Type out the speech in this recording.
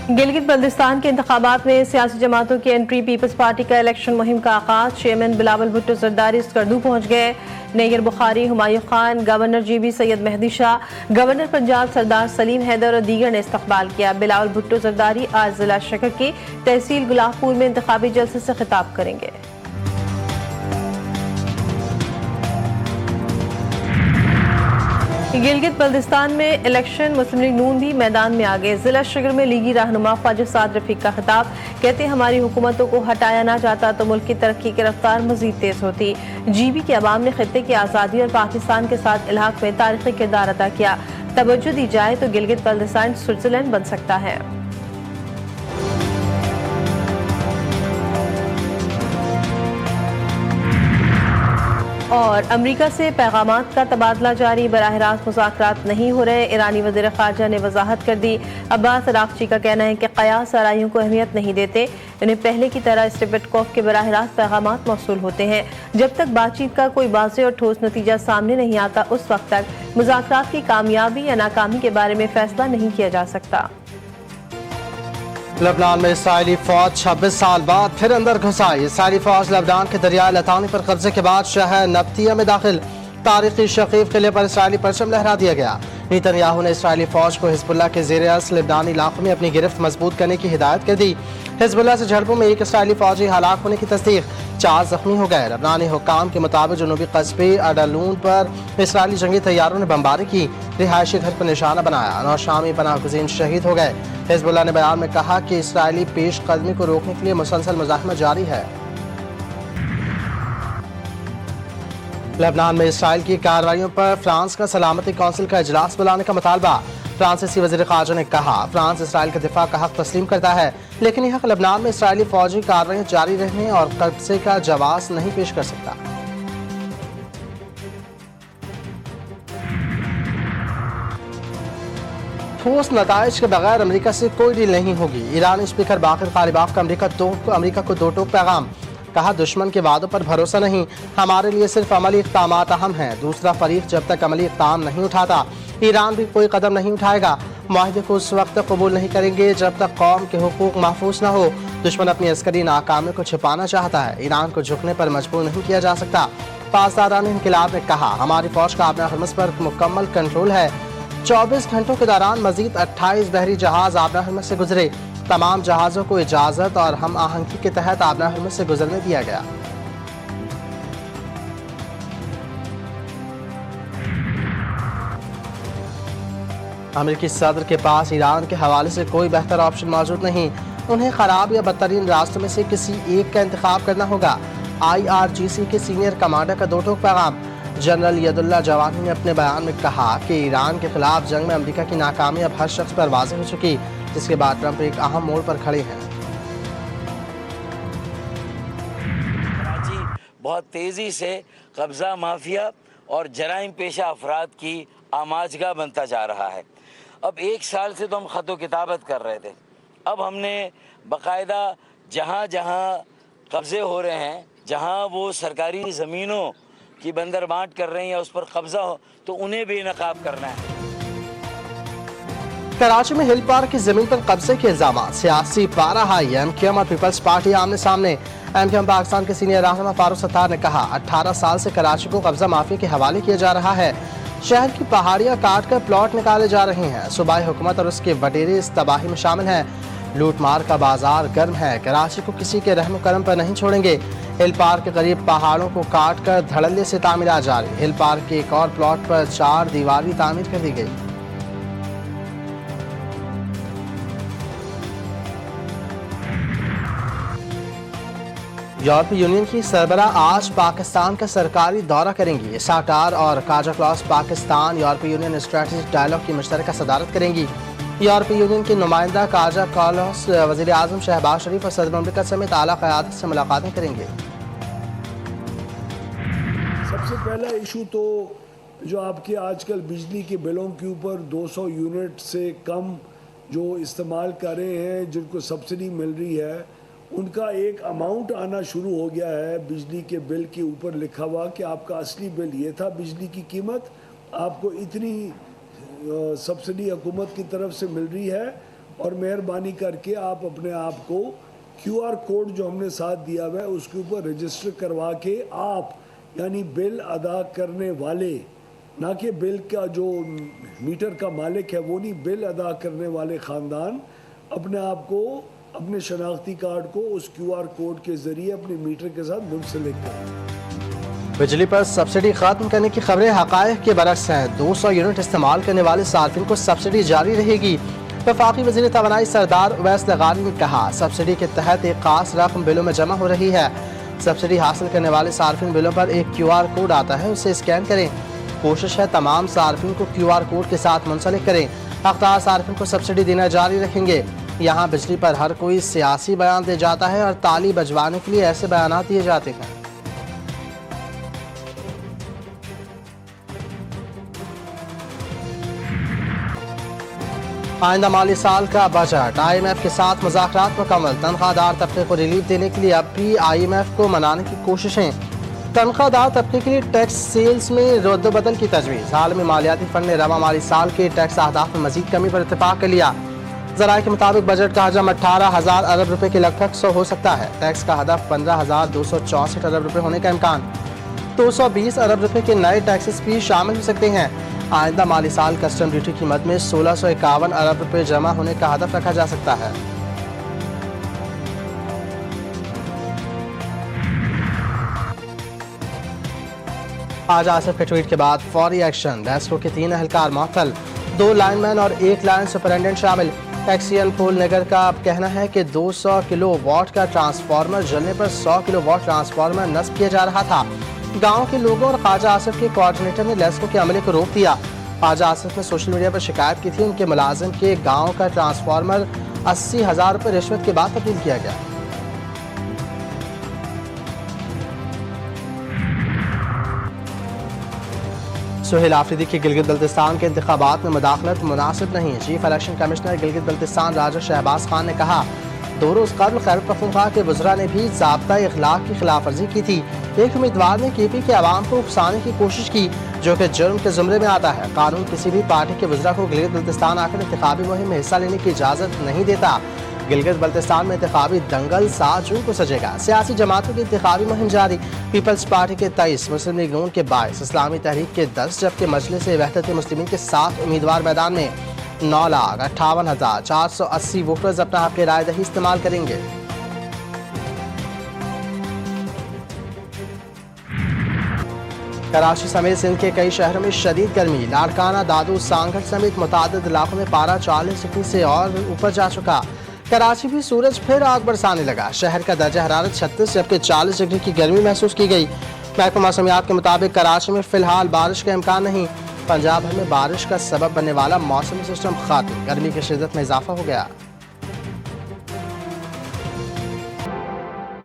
गिलगित बल्तिस्तान के इंतखाबात में सियासी जमातों की एंट्री। पीपल्स पार्टी का इलेक्शन मुहिम का आगाज। चेयरमैन बिलावल भुट्टो जरदारी स्कर्दू पहुंच गए। Nayyar Bukhari, Humayun Khan, governor GB Syed Mehdi Shah, governor Punjab Sardar Saleem Haider और दीगर ने इस्तकबाल किया। बिलावल भुट्टो जरदारी आज जिला शकर की तहसील गुलाबपुर में इंतखाबी जलसे से खिताब करेंगे। गिलगित बल्तिस्तान में इलेक्शन। मुस्लिम लीग नून भी मैदान में आ गए। जिला शगर में लीगी रहनुमा ख्वाजा साद रफीक का खिताब। कहते हमारी हुकूमतों को हटाया ना जाता तो मुल्क की तरक्की की रफ्तार मजीद तेज होती। GB के अवाम ने खित्ते की आज़ादी और पाकिस्तान के साथ इलाक़ में तारीखी किरदार अदा किया। तवज्जो दी जाए तो गिलगित बल्तिस्तान स्विट्जरलैंड बन सकता है। और अमरीका से पैगामात का तबादला जारी। बराह रास्त मुज़ाकरात नहीं हो रहे। ईरानी वज़ीर ख़ारजा ने वजाहत कर दी। अब्बास अराग़ची का कहना है कि क़यास आराइयों को अहमियत नहीं देते। इन्हें पहले की तरह स्टेपेटकॉफ के बराह रास्त पैगामात मौसूल होते हैं। जब तक बातचीत का कोई वाज़ेह और ठोस नतीजा सामने नहीं आता उस वक्त तक मुज़ाकरात की कामयाबी या नाकामी के बारे में फैसला नहीं किया जा सकता। लबनान में इसराइली फौज 26 साल बाद फिर अंदर घुस आई। इसराइली फौज लबनान के दरिया लतानी पर कब्जे के बाद शहर नब्तिया में दाखिल। तारीखी शकीफ किले पर इसराइली परचम लहरा दिया गया। नेतन्याहू ने इसराइली फौज को हिजबुल्लाह के ज़ेर असर लबनानी इलाकों में अपनी गिरफ्त मजबूत करने की हिदायत कर दी। हिजबुल्लाह से झड़पों में एक इसराइली फौजी हलाक होने की तस्दीक, 4 जख्मी हो गए। लबनानी हुक्काम के मुताबिक जनूबी कस्बे अडालून पर इसराइली जंगी तैयारों ने बमबारी की, रिहायशी घर पर निशाना बनाया। 9 शामी पनाहगज़ीन शहीद हो गए। हिजबुल्लाह ने बयान में कहा कि इसराइली पेश कदमी को रोकने के लिए मुसलसल मुज़ाहमत जारी है। लबनान में इसराइल की कार्रवाइयों पर फ्रांस का सलामती कौंसिल का इजलास बुलाने का मुतालबा। फ्रांसीसी वज़ीर ख़ारजा ने कहा फ्रांस इसराइल के दिफा का हक तस्लीम करता है, लेकिन यह हक लबनान में इसराइली फौजी कार्रवाइयाँ जारी रहने और कब्जे का जवाब नहीं पेश कर सकता। ठोस नताइज के बगैर अमेरिका से कोई डील नहीं होगी। ईरानी स्पीकर बाक़िर कालिबाफ का अमेरिका को दो टोक पैगाम। कहा दुश्मन के वादों पर भरोसा नहीं, हमारे लिए सिर्फ अमली इक़दामात अहम हैं। दूसरा फरीक जब तक अमली इक़दाम नहीं उठाता ईरान भी कोई कदम नहीं उठाएगा। माहिदे को उस वक्त कबूल नहीं करेंगे जब तक कौम के हुकूक महफूज न हो। दुश्मन अपनी अस्करी नाकामी को छिपाना चाहता है, ईरान को झुकने पर मजबूर नहीं किया जा सकता। पासदारान इनक़िलाब ने कहा हमारी फौज का आबना हरमुज़ पर मुकम्मल कंट्रोल है। 24 घंटों के दौरान मजीद 28 बहरी जहाज आबना हरमुज़ से गुजरे। तमाम जहाज़ों को इजाज़त और हम आहंगी के तहत आबना हरमुज़ से गुजरने दिया गया। अमेरिकी सदर के पास ईरान के हवाले से कोई बेहतर ऑप्शन मौजूद नहीं। उन्हें खराब या बदतरीन रास्तों में से किसी एक का इंतखाब करना होगा। IRGC के सीनियर कमांडर का दो टोक पैगाम। जनरल यदुल्ला जवानी ने अपने बयान में कहा कि ईरान के खिलाफ जंग में अमेरिका की नाकामी अब हर शख्स पर वाज़ेह हो चुकी, जिसके बाद ट्रंप एक अहम मोड़ पर खड़े हैं। कराची बहुत तेज़ी से कब्ज़ा माफिया और जराइम पेशा अफराद की आमाजगाह बनता जा रहा है। अब 1 साल से तो हम ख़तो किताबत कर रहे थे, अब हमने बाकायदा जहाँ जहाँ कब्ज़े हो रहे हैं, जहाँ वो सरकारी ज़मीनों की बंदरबांट कर रहे हैं या उस पर कब्ज़ा हो तो उन्हें बेनकाब करना है। कराची में हिल पार्क की जमीन पर कब्जे के इल्जाम, सियासी पारा हाई। MQM और पीपल्स पार्टी आमने सामने। MQM पाकिस्तान के सीनियर रहनुमा फारूक सत्तार ने कहा 18 साल से कराची को कब्जा माफिया के हवाले किया जा रहा है। शहर की पहाड़ियां काट कर प्लॉट निकाले जा रहे हैं। सूबाई हुकूमत और उसके वडेरे इस तबाही में शामिल हैं। लूट मार का बाजार गर्म है। कराची को किसी के रहम करम पर नहीं छोड़ेंगे। हिल पार्क के करीब पहाड़ों को काट कर धड़ल्ले से तामीरात जारी। हिल पार्क के एक और प्लॉट पर 4 दीवारी तामीर कर दी गई। यूरोपीय यूनियन की सरबराह आज पाकिस्तान का सरकारी दौरा करेंगी। साटार और काजा क्लॉस पाकिस्तान यूरोपीय यूनियन स्ट्रेटेजिक डायलॉग की मुश्तरका सदारत करेंगी। यूरोपीय यूनियन के नुमाइंदा काजा क्लॉस वज़ीर आज़म शहबाज शरीफ और सदर मुमलिकत समेत आला क़यादत से मुलाकातें करेंगे। सबसे पहला इशू तो जो आपके आजकल बिजली के बिलों के ऊपर 200 यूनिट से कम जो इस्तेमाल कर रहे हैं, जिनको सब्सिडी मिल रही है, उनका एक अमाउंट आना शुरू हो गया है बिजली के बिल के ऊपर लिखा हुआ कि आपका असली बिल ये था, बिजली की कीमत आपको इतनी सब्सिडी हुकूमत की तरफ से मिल रही है और मेहरबानी करके आप अपने आप को QR कोड जो हमने साथ दिया हुआ है उसके ऊपर रजिस्टर करवा के आप यानी बिल अदा करने वाले, ना कि बिल का जो मीटर का मालिक है वो नहीं, बिल अदा करने वाले ख़ानदान अपने आप को, अपने शनाख्ती कार्ड को उस QR कोड के ज़रिए अपने मीटर के साथ मुंसलिक करें। बिजली पर सब्सिडी खत्म करने की खबरें हक़ाइक़ के बरक्स हैं। 200 यूनिट इस्तेमाल करने वाले सार्फिन को सब्सिडी जारी रहेगी। वफाकी वज़ीर तवानाई सरदार उवैस लगानी ने कहा, सब्सिडी के तहत एक खास रकम बिलों में जमा हो रही है। सब्सिडी हासिल करने वाले सार्फिन बिलों पर एक QR कोड आता है, उसे स्कैन करें। कोशिश है तमाम सार्फिन को QR कोड के साथ मुंसलिक करें। हक़दार सार्फिन को सब्सिडी देना जारी रखेंगे। यहाँ बिजली पर हर कोई सियासी बयान दे जाता है और ताली बजवाने के लिए ऐसे बयान दिए जाते हैं। आइंदा माली साल का बजट, IMF के साथ मुज़ाकरात मुकम्मल। तनख्वाहदार तबके को रिलीफ देने के लिए अब भी IMF को मनाने की कोशिशें। तनख्वाहदार तबके के लिए टैक्स सेल्स में रद्दबदल की तजवीज़। आलमी मालियाती फंड ने रवा माली साल के टैक्स अहदाफ में मजीद कमी पर इत्तेफाक कर लिया। ज़राए के मुताबिक बजट का हजम 18,000 अरब रुपए के लगभग 100 हो सकता है। टैक्स का हदफ 15,264 अरब रुपए होने का इम्कान। 220 अरब रुपए के नए टैक्सेस भी शामिल हो सकते हैं। आइंदा माली साल कस्टम ड्यूटी की मद में 1651 अरब रुपए जमा होने का हदफ रखा जा सकता है। आज आसिफ के ट्वीट के बाद फौरी एक्शन। डेस्को के 3 एहलकार मुअत्तल, 2 लाइनमैन और 1 लाइन सुपरिटेंडेंट शामिल। एक्सियल पोल नगर का अब कहना है कि 200 किलोवाट का ट्रांसफार्मर जलने पर 100 किलोवाट ट्रांसफार्मर नस्ब किया जा रहा था। गांव के लोगों और ख्वाजा आसिफ के कोऑर्डिनेटर ने लेस्को के अमले को रोक दिया। ख्वाजा आसिफ ने सोशल मीडिया पर शिकायत की थी उनके मुलाजिम के गांव का ट्रांसफार्मर 80,000 रुपये रिश्वत के बाद तब्दील किया गया। सुहेल आफरीदी की गिलगित बल्तिस्तान के इंतखाबात में मुदाखलत मुनासिब नहीं। Chief election commissioner Gilgit Baltistan Raja Shahbaz Khan ने कहा, 2 रोज़ कबल खैबर पख्तूनख्वा के वज़रा ने भी ज़ाब्ता इखलाक की खिलाफ वर्जी की थी। एक उम्मीदवार ने KP के अवाम को उकसाने की कोशिश की, जो कि जुर्म के ज़ुमरे में आता है। कानून किसी भी पार्टी के वज़रा को गिलगित बल्तिस्तान आकर इंतखाबी मुहिम में हिस्सा लेने की इजाज़त नहीं देता। गिलगित बल्तिस्तान में इंतखाबी दंगल 7 जून को सजेगा। सियासी जमातों की इंतखाबी मुहिम जारी। पीपल्स पार्टी के 23, मुस्लिम लीग नून के 22, इस्लामी तहरीक के 10, जबकि मजलिस वहदत मुस्लिमीन के 7 उम्मीदवार मैदान में। 9,58,480 वोटर्स अपना हक़ राय दही इस्तेमाल करेंगे। कराची समेत सिंध के कई शहरों में शदीद गर्मी। लाड़काना, दादू, सांगढ़ समेत मुतादिद इलाकों में पारा 40 डिग्री से और ऊपर जा चुका। कराची भी सूरज फिर आग बरसाने लगा। शहर का दर्जा हरारत 36 जबकि 40 डिग्री की गर्मी महसूस की गई। महकमा मौसमियात के मुताबिक कराची में फिलहाल बारिश का इम्कान नहीं। पंजाब भर में बारिश का सबब बनने वाला मौसमी सिस्टम खात्मे, गर्मी की शिद्दत में इजाफा हो गया।